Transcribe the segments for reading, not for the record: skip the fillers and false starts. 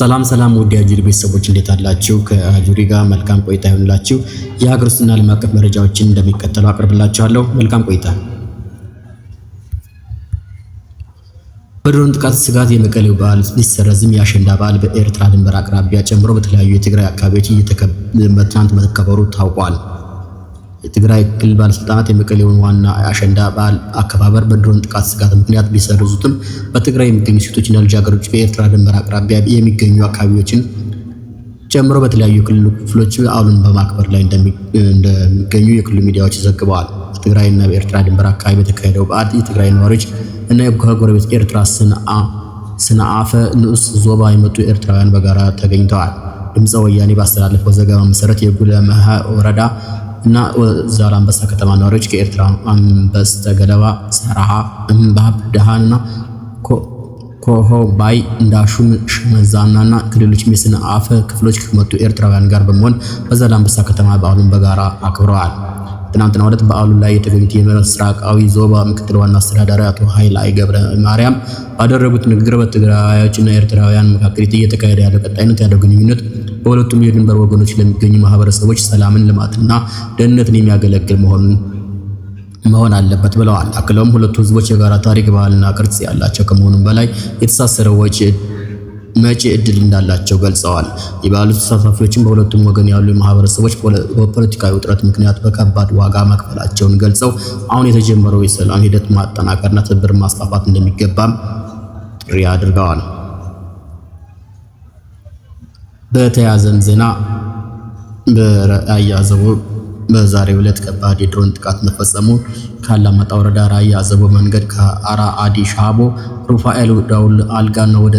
ሰላም ውድ የአጁሪ ቤተሰቦች እንዴት አላችሁ? ከአጁሪ ጋር መልካም ቆይታ ይሁንላችሁ። የሀገር ውስጥና ዓለም አቀፍ መረጃዎችን እንደሚከተለው አቀርብላችኋለሁ። መልካም ቆይታ። በድሮን ጥቃት ስጋት የመቀሌው በዓል ቢሰረዝም የአሸንዳ በዓል በኤርትራ ድንበር አቅራቢያ ጨምሮ በተለያዩ የትግራይ አካባቢዎች ትናንት መከበሩ ታውቋል። የትግራይ ክልል ባለስልጣናት የመቀሌውን ዋና አሸንዳ በዓል አከባበር በድሮን ጥቃት ስጋት ምክንያት ቢሰርዙትም በትግራይ የሚገኙ ሴቶችና ልጃገረዶች በኤርትራ ድንበር አቅራቢያ የሚገኙ አካባቢዎችን ጨምሮ በተለያዩ ክልል ክፍሎች በዓሉን በማክበር ላይ እንደሚገኙ የክልሉ ሚዲያዎች ዘግበዋል። በትግራይና በኤርትራ ድንበር አካባቢ በተካሄደው በዓል የትግራይ ነዋሪዎች እና ከጎረቤት ኤርትራ ስነአፈ ንዑስ ዞባ የመጡ ኤርትራውያን በጋራ ተገኝተዋል። ድምፀ ወያኔ ባስተላለፈው ዘገባ መሰረት የጉለመሃ ወረዳ እና ዛላምበሳ ከተማ ነዋሪዎች ከኤርትራ በስተገለባ ሰራሃ፣ እምባብ፣ ደሃንና ኮሆባይ፣ እንዳሹም፣ ሽመዛናና ከሌሎች የስነአፈ ክፍሎች ከመጡ ኤርትራውያን ጋር በመሆን በዛላምበሳ ከተማ በዓሉን በጋራ አክብረዋል። ትናንትና ዕለት በዓሉ ላይ የተገኙት የምስራቃዊ ዞባ ምክትል ዋና አስተዳዳሪ አቶ ኃይላይ ገብረ ማርያም ባደረጉት ንግግር በትግራዮችና ኤርትራውያን መካከል እየተካሄደ ያለው ቀጣይነት ያለው ግንኙነት በሁለቱም የድንበር ወገኖች ለሚገኙ ማህበረሰቦች ሰላምን፣ ልማትና ደህንነትን የሚያገለግል መሆን አለበት ብለዋል። አክለውም ሁለቱ ህዝቦች የጋራ ታሪክ፣ ባህልና ቅርጽ ያላቸው ከመሆኑም በላይ የተሳሰረ መጪ ዕድል እንዳላቸው ገልጸዋል። የበዓሉ ተሳታፊዎችም በሁለቱም ወገን ያሉ ማህበረሰቦች በፖለቲካዊ ውጥረት ምክንያት በከባድ ዋጋ መክፈላቸውን ገልጸው አሁን የተጀመረው የሰላም ሂደት ማጠናከርና ትብብር ማስፋፋት እንደሚገባም ጥሪ አድርገዋል። በተያያዘም ዜና በራያ አዘቦ በዛሬው ዕለት ከባድ የድሮን ጥቃት መፈጸሙ ከአላማጣ ወረዳ ራያ አዘቦ መንገድ ከአራ አዲ ሻቦ ሩፋኤል ዳውል አልጋና ወደ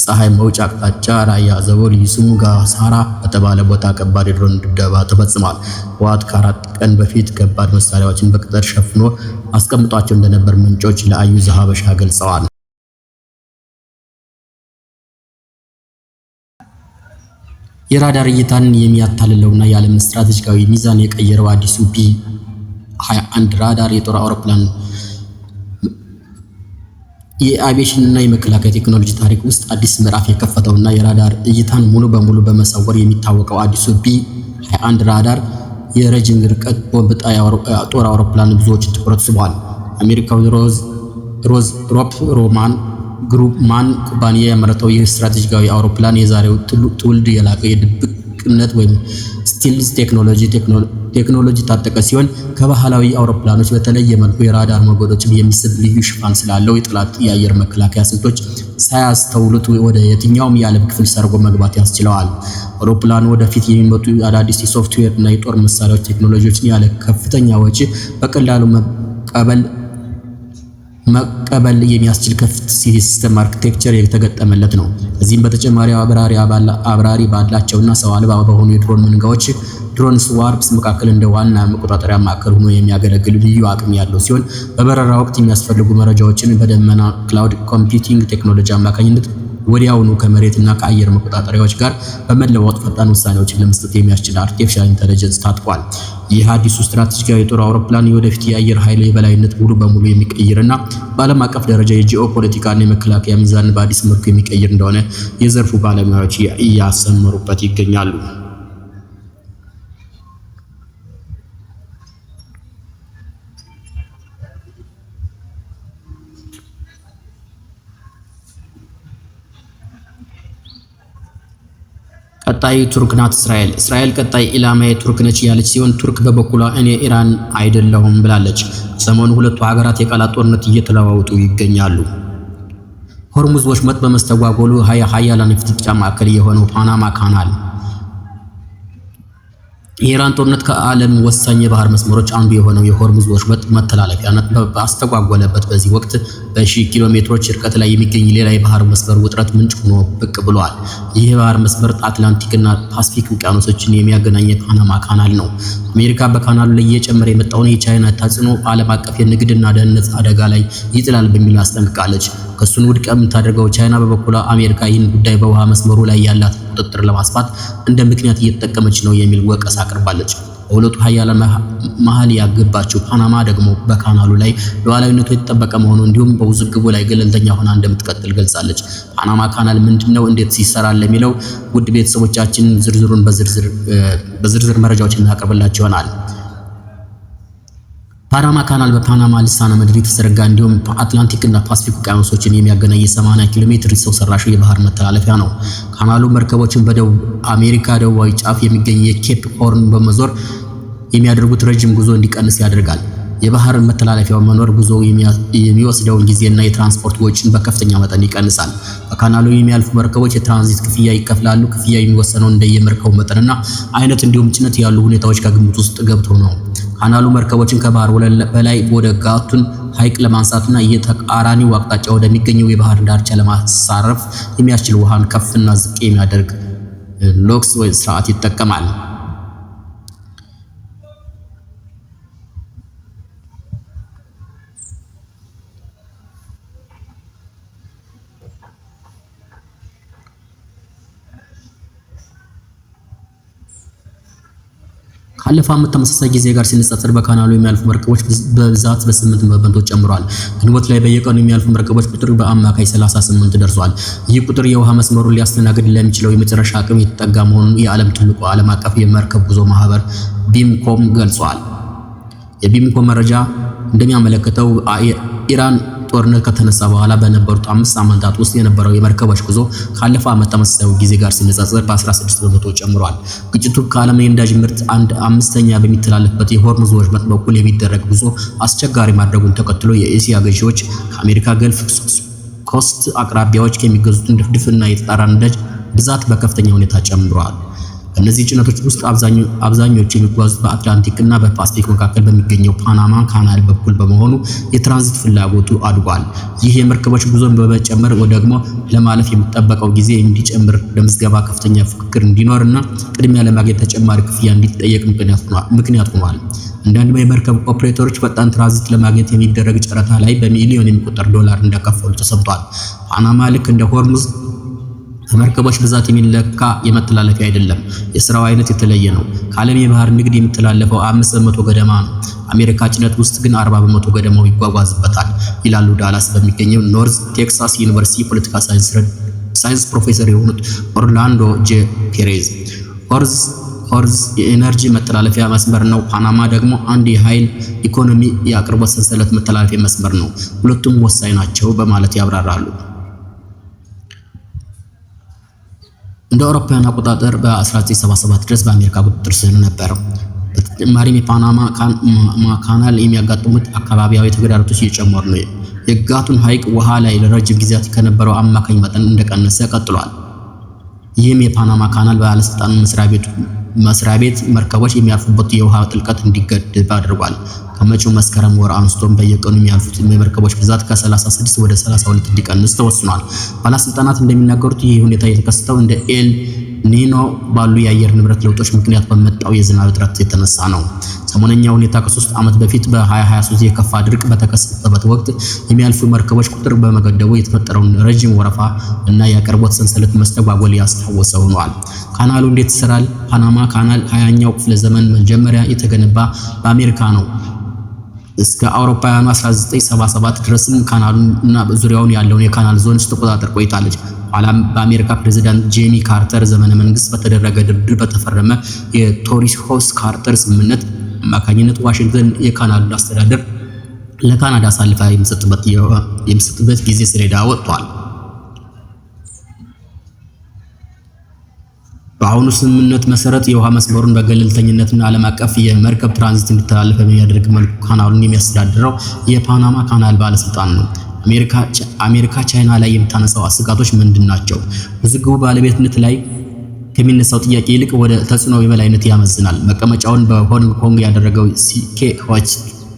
ፀሐይ መውጫ አቅጣጫ ራያ አዘቦ ልዩ ስሙ ጋሳራ በተባለ ቦታ ከባድ የድሮን ድብደባ ተፈጽሟል። ህወሓት ከ4 ቀን በፊት ከባድ መሳሪያዎችን በቅጥር ሸፍኖ አስቀምጧቸው እንደነበር ምንጮች ለአዩዘ ሀበሻ ገልጸዋል። የራዳር እይታን የሚያታልለውና የዓለምን ስትራቴጂካዊ ሚዛን የቀየረው አዲሱ ቢ-21 ራዳር የጦር አውሮፕላን የአቪዬሽንና የመከላከያ ቴክኖሎጂ ታሪክ ውስጥ አዲስ ምዕራፍ የከፈተውና የራዳር እይታን ሙሉ በሙሉ በመሰወር የሚታወቀው አዲሱ ቢ-21 ራዳር የረጅም ርቀት ቦምብ ጣይ ጦር አውሮፕላን ብዙዎች ትኩረት ስቧል። አሜሪካዊ ሮዝሮፕ ሮማን ግሩማን ኩባንያ ያመረተው ይህ ስትራቴጂካዊ አውሮፕላን የዛሬው ትውልድ የላቀ የድብቅነት ወይም ስቲልዝ ቴክኖሎጂ ታጠቀ ሲሆን ከባህላዊ አውሮፕላኖች በተለየ መልኩ የራዳር ሞገዶችን የሚስብ ልዩ ሽፋን ስላለው የጠላት የአየር መከላከያ ስልቶች ሳያስተውሉት ወደ የትኛውም የዓለም ክፍል ሰርጎ መግባት ያስችለዋል። አውሮፕላኑ ወደፊት የሚመጡ አዳዲስ የሶፍትዌር እና የጦር መሳሪያዎች ቴክኖሎጂዎችን ያለ ከፍተኛ ወጪ በቀላሉ መቀበል የሚያስችል ክፍት ሲስተም አርኪቴክቸር የተገጠመለት ነው። ከዚህም በተጨማሪ አብራሪ ባላቸውና ሰው አልባ በሆኑ የድሮን መንጋዎች ድሮን ስዋርፕስ መካከል እንደ ዋና መቆጣጠሪያ ማዕከል ሆኖ የሚያገለግል ልዩ አቅም ያለው ሲሆን በበረራ ወቅት የሚያስፈልጉ መረጃዎችን በደመና ክላውድ ኮምፒውቲንግ ቴክኖሎጂ አማካኝነት ወዲያውኑ ከመሬትና ከአየር መቆጣጠሪያዎች ጋር በመለዋወጥ ፈጣን ውሳኔዎችን ለመስጠት የሚያስችል አርቲፊሻል ኢንተለጀንስ ታጥቋል። ይህ አዲሱ ስትራቴጂካዊ የጦር አውሮፕላን የወደፊት የአየር ኃይል የበላይነት ሙሉ በሙሉ የሚቀይርና በዓለም አቀፍ ደረጃ የጂኦፖለቲካና የመከላከያ ሚዛንን በአዲስ መልኩ የሚቀይር እንደሆነ የዘርፉ ባለሙያዎች እያሰመሩበት ይገኛሉ። ቀጣይ ቱርክ ናት። እስራኤል ቀጣይ ኢላማዬ ቱርክ ነች ያለች ሲሆን ቱርክ በበኩሏ እኔ ኢራን አይደለሁም ብላለች። ሰሞኑ ሁለቱ ሀገራት የቃላት ጦርነት እየተለዋወጡ ይገኛሉ። ሆርሙዝ ወሽመጥ በመስተጓጎሉ ሀያላን የፍጥጫ ማዕከል የሆነው ፓናማ ካናል የኢራን ጦርነት ከዓለም ወሳኝ የባህር መስመሮች አንዱ የሆነው የሆርሙዝ ወሽመጥ መተላለፊያነት ባስተጓጎለበት በዚህ ወቅት በሺህ ኪሎ ሜትሮች ርቀት ላይ የሚገኝ ሌላ የባህር መስመር ውጥረት ምንጭ ሆኖ ብቅ ብሏል። ይህ የባህር መስመር አትላንቲክና ፓሲፊክ ውቅያኖሶችን የሚያገናኝ የፓናማ ካናል ነው። አሜሪካ በካናሉ ላይ እየጨመረ የመጣውን የቻይና ተጽዕኖ ዓለም አቀፍ የንግድና ደህንነት አደጋ ላይ ይጥላል በሚል አስጠንቅቃለች። ክሱን ውድቅ የምታደርገው ቻይና በበኩሏ አሜሪካ ይህን ጉዳይ በውሃ መስመሩ ላይ ያላት ቁጥጥር ለማስፋት እንደ ምክንያት እየተጠቀመች ነው የሚል ወቀሳ አቅርባለች። በሁለቱ ሀያላን መሃል ያገባችው ፓናማ ደግሞ በካናሉ ላይ ሉዓላዊነቱ የተጠበቀ መሆኑ እንዲሁም በውዝግቡ ላይ ገለልተኛ ሆና እንደምትቀጥል ገልጻለች። ፓናማ ካናል ምንድነው? እንዴት ይሰራል? ለሚለው ውድ ቤተሰቦቻችን ዝርዝሩን በዝርዝር መረጃዎች እናቀርብላችሁ ይሆናል። ፓናማ ካናል በፓናማ ልሳነ ምድር የተዘረጋ እንዲሁም አትላንቲክ እና ፓሲፊክ ውቅያኖሶችን የሚያገናኝ የ80 ኪሎ ሜትር ሰው ሰራሽ የባህር መተላለፊያ ነው። ካናሉ መርከቦችን በደቡብ አሜሪካ ደቡባዊ ጫፍ የሚገኝ የኬፕ ሆርን በመዞር የሚያደርጉት ረጅም ጉዞ እንዲቀንስ ያደርጋል። የባህር መተላለፊያው መኖር ጉዞ የሚወስደውን ጊዜና የትራንስፖርት ወጪን በከፍተኛ መጠን ይቀንሳል። በካናሉ የሚያልፉ መርከቦች የትራንዚት ክፍያ ይከፍላሉ። ክፍያ የሚወሰነው እንደየመርከቡ መጠንና አይነት እንዲሁም ጭነት ያሉ ሁኔታዎች ከግምት ውስጥ ገብቶ ነው። ካናሉ መርከቦችን ከባህር ወለል በላይ ወደ ጋቱን ሐይቅ ለማንሳትና የተቃራኒው አቅጣጫ ወደሚገኘው የባህር ዳርቻ ለማሳረፍ የሚያስችል ውሃን ከፍና ዝቅ የሚያደርግ ሎክስ ወይ ስርዓት ይጠቀማል። ካለፈው ዓመት ተመሳሳይ ጊዜ ጋር ሲነጻጸር በካናሉ የሚያልፉ መርከቦች በብዛት በ8 በመቶ ጨምሯል። ግንቦት ላይ በየቀኑ የሚያልፉ መርከቦች ቁጥር በአማካይ 38 ደርሷል። ይህ ቁጥር የውሃ መስመሩን ሊያስተናግድ ለሚችለው የመጨረሻ አቅም የተጠጋ መሆኑን የዓለም ትልቁ ዓለም አቀፍ የመርከብ ጉዞ ማህበር ቢምኮም ገልጿል። የቢምኮም መረጃ እንደሚያመለክተው ኢራን ጦርነት ከተነሳ በኋላ በነበሩት 5 ሳምንታት ውስጥ የነበረው የመርከቦች ጉዞ ካለፈው ዓመት ተመሳሳይ ጊዜ ጋር ሲነጻጸር በ16 በመቶ ጨምሯል። ግጭቱ ከዓለም የነዳጅ ምርት 1/5 በሚተላለፍበት የሆርሙዝ ወሽመጥ በኩል የሚደረግ ጉዞ አስቸጋሪ ማድረጉን ተከትሎ የኤስያ ገዢዎች ከአሜሪካ ገልፍ ኮስት አቅራቢያዎች የሚገዙት ድፍድፍና የተጣራ ነዳጅ ብዛት በከፍተኛ ሁኔታ ጨምሯል። እነዚህ ጭነቶች ውስጥ አብዛኞቹ የሚጓዙት በአትላንቲክ እና በፓሲፊክ መካከል በሚገኘው ፓናማ ካናል በኩል በመሆኑ የትራንዚት ፍላጎቱ አድጓል። ይህ የመርከቦች ጉዞን በመጨመር ደግሞ ለማለፍ የሚጠበቀው ጊዜ እንዲጨምር፣ ለምዝገባ ከፍተኛ ፍክክር እንዲኖርና ቅድሚያ ለማግኘት ተጨማሪ ክፍያ እንዲጠየቅ ምክንያት ሆኗል። አንዳንድ የመርከብ ኦፕሬተሮች ፈጣን ትራንዚት ለማግኘት የሚደረግ ጨረታ ላይ በሚሊዮን የሚቆጠር ዶላር እንደከፈሉ ተሰምቷል። ፓናማ ልክ እንደ ሆርሙዝ በመርከቦች ብዛት የሚለካ የመተላለፊያ አይደለም። የስራው አይነት የተለየ ነው። ከዓለም የባህር ንግድ የሚተላለፈው 5 በመቶ ገደማ ነው። አሜሪካ ጭነት ውስጥ ግን 40 በመቶ ገደማው ይጓጓዝበታል ይላሉ ዳላስ በሚገኘው ኖርዝ ቴክሳስ ዩኒቨርሲቲ የፖለቲካ ሳይንስ ፕሮፌሰር የሆኑት ኦርላንዶ ጄ ፔሬዝ። ሆርዝ የኤነርጂ መተላለፊያ መስመር ነው። ፓናማ ደግሞ አንድ የኃይል ኢኮኖሚ የአቅርቦት ሰንሰለት መተላለፊያ መስመር ነው። ሁለቱም ወሳኝ ናቸው በማለት ያብራራሉ። እንደ አውሮፓውያን አቆጣጠር በ1977 ድረስ በአሜሪካ ቁጥጥር ስር ነበር። በተጨማሪም የፓናማ ካናል የሚያጋጥሙት አካባቢያዊ ተግዳሮቶች እየጨመሩ ነው። የጋቱን ሐይቅ ውሃ ላይ ለረጅም ጊዜያት ከነበረው አማካኝ መጠን እንደቀነሰ ቀጥሏል። ይህም የፓናማ ካናል ባለስልጣን መስሪያ ቤት መርከቦች የሚያልፉበት የውሃ ጥልቀት እንዲገደብ አድርጓል። ከመጪው መስከረም ወር አንስቶም በየቀኑ የሚያልፉት የመርከቦች ብዛት ከ36 ወደ 32 እንዲቀንስ ተወስኗል። ባለስልጣናት እንደሚናገሩት ይህ ሁኔታ የተከሰተው እንደ ኤል ኒኖ ባሉ የአየር ንብረት ለውጦች ምክንያት በመጣው የዝናብ እጥረት የተነሳ ነው። ሰሞነኛ ሁኔታ ከ3 ዓመት በፊት በ2023 የከፋ ድርቅ በተከሰተበት ወቅት የሚያልፉ መርከቦች ቁጥር በመገደቡ የተፈጠረውን ረጅም ወረፋ እና የአቅርቦት ሰንሰለት መስተጓጎል ያስታወሰ ሆኗል። ካናሉ እንዴት ይሰራል? ፓናማ ካናል 20ኛው ክፍለ ዘመን መጀመሪያ የተገነባ በአሜሪካ ነው። እስከ አውሮፓውያኑ 1977 ድረስም ካናሉና ዙሪያውን ያለውን የካናል ዞን ስትቆጣጠር ቆይታለች። ኋላም በአሜሪካ ፕሬዝዳንት ጄሚ ካርተር ዘመነ መንግስት በተደረገ ድርድር በተፈረመ የቶሪስ ካርተር ስምምነት አማካኝነት ዋሽንግተን የካናሉን አስተዳደር ለካናዳ አሳልፋ የምትሰጥበት ጊዜ ሰሌዳ ወጥቷል። በአሁኑ ስምምነት መሰረት የውሃ መስመሩን በገለልተኝነትና ዓለም አቀፍ የመርከብ ትራንዚት እንዲተላለፍ በሚያደርግ መልኩ ካናሉን የሚያስተዳድረው የፓናማ ካናል ባለስልጣን ነው። አሜሪካ ቻይና ላይ የምታነሳው ስጋቶች ምንድን ናቸው? ውዝግቡ ባለቤትነት ላይ ከሚነሳው ጥያቄ ይልቅ ወደ ተጽዕኖ የበላይነት ያመዝናል። መቀመጫውን በሆንግ ኮንግ ያደረገው ሲኬ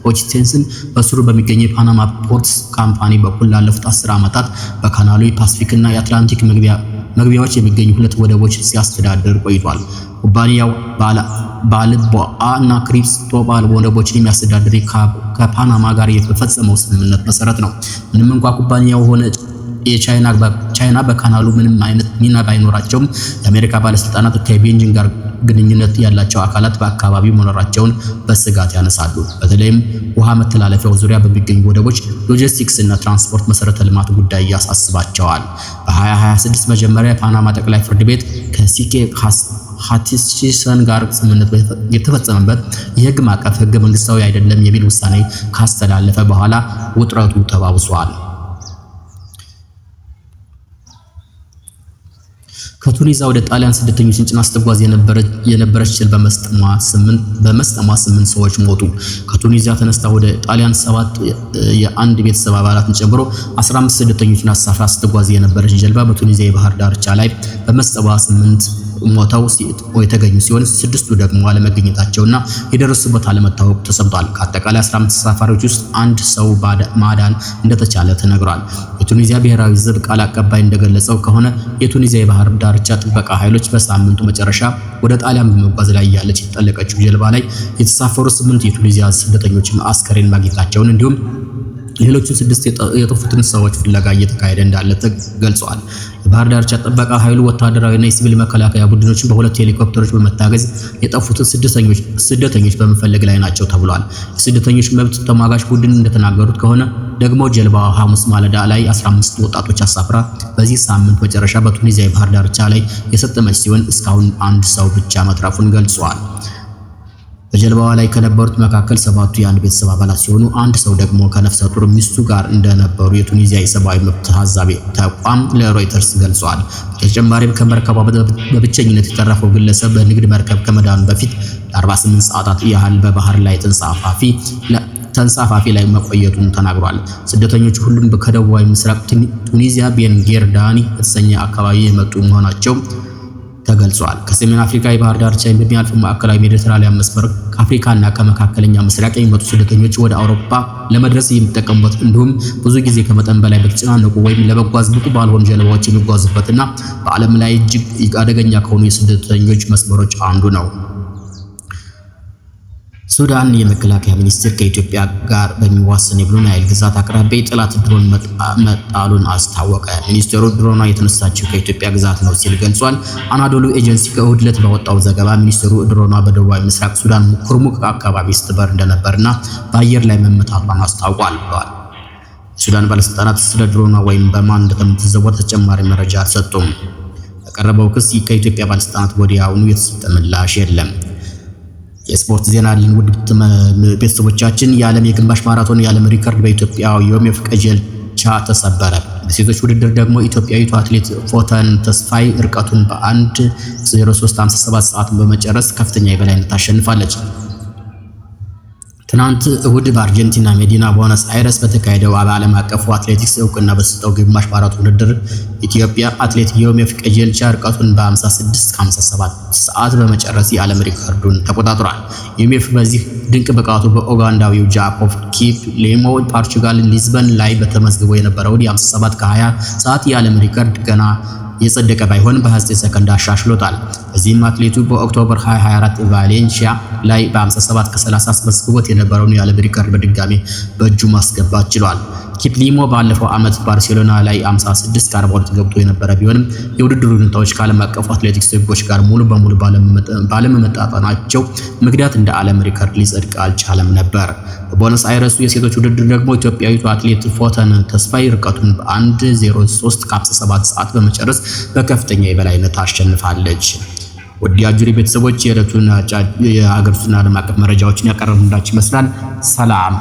ሆችቴንስን በስሩ በሚገኘው የፓናማ ፖርትስ ካምፓኒ በኩል ላለፉት 10 ዓመታት በካናሉ የፓሲፊክ እና የአትላንቲክ መግቢያዎች የሚገኙ 2 ወደቦች ሲያስተዳድር ቆይቷል። ኩባንያው ባልቦአ እና ክሪስቶባል ወደቦችን የሚያስተዳድር ከፓናማ ጋር የተፈጸመው ስምምነት መሰረት ነው። ምንም እንኳን ኩባንያው ሆነ ቻይና በካናሉ ምንም አይነት ሚና ባይኖራቸውም የአሜሪካ ባለስልጣናት ከቤጂንግ ጋር ግንኙነት ያላቸው አካላት በአካባቢው መኖራቸውን በስጋት ያነሳሉ። በተለይም ውሃ መተላለፊያው ዙሪያ በሚገኙ ወደቦች ሎጂስቲክስ እና ትራንስፖርት መሰረተ ልማት ጉዳይ ያሳስባቸዋል። በ2026 መጀመሪያ የፓናማ ጠቅላይ ፍርድ ቤት ከሲኬ ሃቲችሰን ጋር ስምምነት የተፈጸመበት የህግ ማዕቀፍ ህገ መንግስታዊ አይደለም የሚል ውሳኔ ካስተላለፈ በኋላ ውጥረቱ ተባብሷል። ከቱኒዚያ ወደ ጣሊያን ስደተኞችን ጭና ስትጓዝ የነበረች ጀልባ በመስጠሟ 8 ሰዎች ሞቱ። ከቱኒዚያ ተነስታ ወደ ጣሊያን 7 የአንድ ቤተሰብ አባላትን ጨምሮ 15 ስደተኞችን አሳፍራ ስትጓዝ የነበረች ጀልባ በቱኒዚያ የባህር ዳርቻ ላይ በመስጠሟ 8 ሞተው የተገኙ ሲሆን 6ቱ ደግሞ አለመገኘታቸውና የደረሱበት አለመታወቅ ተሰምቷል። ከአጠቃላይ 15 ተሳፋሪዎች ውስጥ አንድ ሰው ማዳን እንደተቻለ ተነግሯል። የቱኒዚያ ብሔራዊ ዘብ ቃል አቀባይ እንደገለጸው ከሆነ የቱኒዚያ የባህር ዳርቻ ጥበቃ ኃይሎች በሳምንቱ መጨረሻ ወደ ጣሊያን በመጓዝ ላይ ያለች የተጠለቀችው ጀልባ ላይ የተሳፈሩ 8 የቱኒዚያ ስደተኞችን አስከሬን ማግኘታቸውን እንዲሁም ሌሎችን 6 የጠፉትን ሰዎች ፍለጋ እየተካሄደ እንዳለ ተገልጿል። የባህር ዳርቻ ጥበቃ ኃይሉ ወታደራዊና የሲቪል መከላከያ ቡድኖችን በ2 ሄሊኮፕተሮች በመታገዝ የጠፉትን ስደተኞች በመፈለግ ላይ ናቸው ተብሏል። የስደተኞች መብት ተሟጋች ቡድን እንደተናገሩት ከሆነ ደግሞ ጀልባዋ ሐሙስ ማለዳ ላይ 15 ወጣቶች አሳፍራ በዚህ ሳምንት መጨረሻ በቱኒዚያ የባህር ዳርቻ ላይ የሰጠመች ሲሆን እስካሁን አንድ ሰው ብቻ መትረፉን ገልጿል። በጀልባዋ ላይ ከነበሩት መካከል 7ቱ የአንድ ቤተሰብ አባላት ሲሆኑ አንድ ሰው ደግሞ ከነፍሰ ጡር ሚስቱ ጋር እንደነበሩ የቱኒዚያ የሰብአዊ መብት ታዛቢ ተቋም ለሮይተርስ ገልጿል። በተጨማሪም ከመርከቧ በብቸኝነት የተረፈው ግለሰብ በንግድ መርከብ ከመዳኑ በፊት ለ48 ሰዓታት ያህል በባህር ላይ ተንሳፋፊ ላይ መቆየቱን ተናግሯል። ስደተኞቹ ሁሉም ከደቡባዊ ምስራቅ ቱኒዚያ ቤንጌርዳኒ የተሰኘ አካባቢ የመጡ መሆናቸው ተገልጿል። ከሰሜን አፍሪካ የባህር ዳርቻ የሚያልፉ ማዕከላዊ ሜዲትራኒያን መስመር ከአፍሪካና ከመካከለኛ ምስራቅ የሚመጡ ስደተኞች ወደ አውሮፓ ለመድረስ የሚጠቀሙበት እንዲሁም ብዙ ጊዜ ከመጠን በላይ በተጨናነቁ ወይም ለመጓዝ ብቁ ባልሆኑ ጀልባዎች የሚጓዙበትና በዓለም ላይ እጅግ አደገኛ ከሆኑ የስደተኞች መስመሮች አንዱ ነው። ሱዳን የመከላከያ ሚኒስቴር ከኢትዮጵያ ጋር በሚዋሰን የብሉ ናይል ግዛት አቅራቢያ የጠላት ድሮን መጣሉን አስታወቀ። ሚኒስቴሩ ድሮኗ የተነሳችው ከኢትዮጵያ ግዛት ነው ሲል ገልጿል። አናዶሉ ኤጀንሲ ከእሁድ ዕለት ባወጣው ዘገባ ሚኒስቴሩ ድሮኗ በደቡባዊ ምስራቅ ሱዳን ኩርሙክ አካባቢ ስትበር እንደነበርና በአየር ላይ መመታቷን አስታውቋል ብለዋል። የሱዳን ባለስልጣናት ስለ ድሮኗ ወይም በማን እንደምትዘወር ተጨማሪ መረጃ አልሰጡም። በቀረበው ክስ ከኢትዮጵያ ባለስልጣናት ወዲያውኑ የተሰጠ ምላሽ የለም። የስፖርት ዜና አለን። ውድ ቤተሰቦቻችን የዓለም የግማሽ ማራቶን የዓለም ሪከርድ በኢትዮጵያ ዮሜፍ ቀጀልቻ ተሰበረ። በሴቶች ውድድር ደግሞ ኢትዮጵያዊቷ አትሌት ፎተን ተስፋይ ርቀቱን በ1:03:57 ሰዓት በመጨረስ ከፍተኛ የበላይነት አሸንፋለች። ትናንት እሁድ በአርጀንቲና መዲና ቦነስ አይረስ በተካሄደው ዓለም አቀፉ አትሌቲክስ እውቅና በተሰጠው ግማሽ ማራቶን ውድድር ኢትዮጵያ አትሌት ዮሜፍ ቀጀልቻ ርቀቱን በ56:57 ሰዓት በመጨረስ የዓለም ሪከርዱን ተቆጣጥሯል። ዮሜፍ በዚህ ድንቅ ብቃቱ በኡጋንዳዊው ጃኮብ ኪፕሌሞ ፖርቹጋል ሊዝበን ላይ በተመዝግቦ የነበረውን የ57:20 ሰዓት የዓለም ሪከርድ ገና የጸደቀ ባይሆን በ29 ሰከንድ አሻሽሎታል። በዚህም አትሌቱ በኦክቶበር 2024 ቫሌንሺያ ላይ በ57:30 አስመዝግቦት የነበረውን የዓለም ሪከርድ በድጋሚ በእጁ ማስገባት ችሏል። ኪፕሊሞ ባለፈው ዓመት ባርሴሎና ላይ 56:42 ገብቶ የነበረ ቢሆንም የውድድሩ ሁኔታዎች ከዓለም አቀፉ አትሌቲክስ ሕጎች ጋር ሙሉ በሙሉ ባለመመጣጠናቸው ምክንያት እንደ ዓለም ሪከርድ ሊጸድቅ አልቻለም ነበር። በቦነስ አይረሱ የሴቶች ውድድር ደግሞ ኢትዮጵያዊቱ አትሌት ፎተን ተስፋይ ርቀቱን በ1:03:57 ሰዓት በመጨረስ በከፍተኛ የበላይነት አሸንፋለች። ውድ የአጁሪ ቤተሰቦች የዕለቱን የሀገር ውስጥና ዓለም አቀፍ መረጃዎችን ያቀረብንላችሁ ይመስላል። ሰላም።